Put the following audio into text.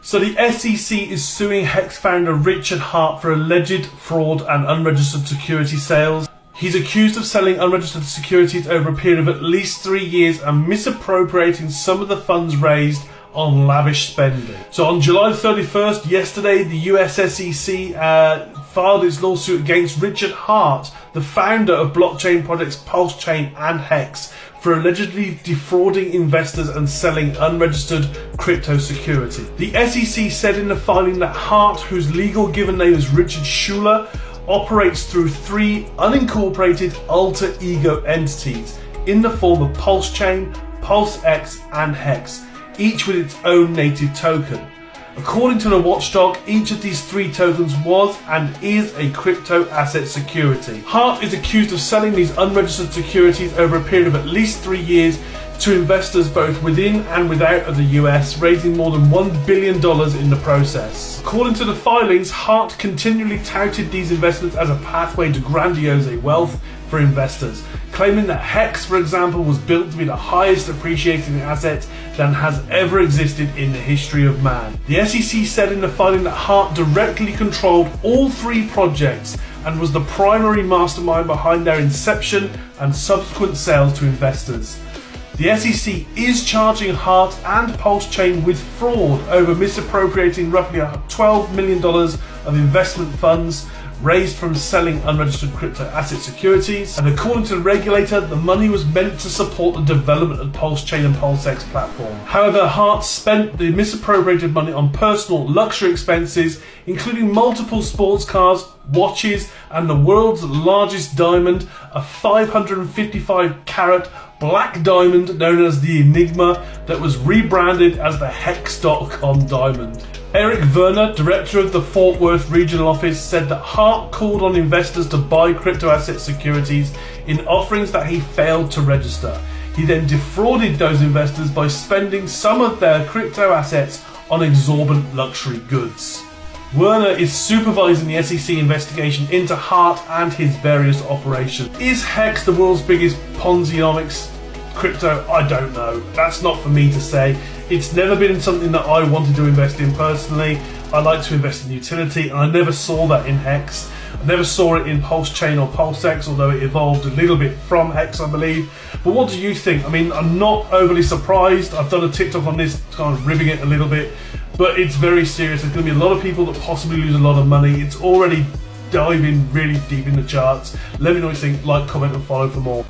So the SEC is suing Hex founder Richard Heart for alleged fraud and unregistered security sales. He's accused of selling unregistered securities over a period of at least 3 years and misappropriating some of the funds raised on lavish spending. So on July 31st, yesterday, the US SEC filed its lawsuit against Richard Heart, the founder of blockchain projects PulseChain and Hex, for allegedly defrauding investors and selling unregistered crypto security. The SEC said in the filing that Heart, whose legal given name is Richard Schuler, operates through 3 unincorporated alter ego entities in the form of PulseChain, PulseX, and Hex, each with its own native token. According to the watchdog, each of these 3 tokens was and is a crypto asset security. Heart is accused of selling these unregistered securities over a period of at least 3 years to investors both within and without of the US, raising more than $1 billion in the process. According to the filings, Heart continually touted these investments as a pathway to grandiose wealth for investors, claiming that Hex, for example, was built to be the highest appreciating asset that has ever existed in the history of man. The SEC said in the filing that Heart directly controlled all 3 projects and was the primary mastermind behind their inception and subsequent sales to investors. The SEC is charging Heart and PulseChain with fraud over misappropriating roughly $12 million of investment funds raised from selling unregistered crypto asset securities, and according to the regulator, the money was meant to support the development of PulseChain and PulseX platform. However, Heart spent the misappropriated money on personal luxury expenses, including multiple sports cars, watches, and the world's largest diamond, a 555-carat black diamond known as the Enigma that was rebranded as the Hex.com diamond. Eric Werner, director of the Fort Worth regional office, said that Heart called on investors to buy crypto asset securities in offerings that he failed to register. He then defrauded those investors by spending some of their crypto assets on exorbitant luxury goods. Werner is supervising the SEC investigation into Heart and his various operations. Is Hex the world's biggest Ponzi-omics crypto? I don't know. That's not for me to say. It's never been something that I wanted to invest in personally. I like to invest in utility, and I never saw that in Hex. I never saw it in PulseChain or PulseX, although it evolved a little bit from Hex, I believe. But what do you think? I mean, I'm not overly surprised. I've done a TikTok on this, kind of ribbing it a little bit, but it's very serious. There's going to be a lot of people that possibly lose a lot of money. It's already diving really deep in the charts. Let me know what you think. Like, comment, and follow for more.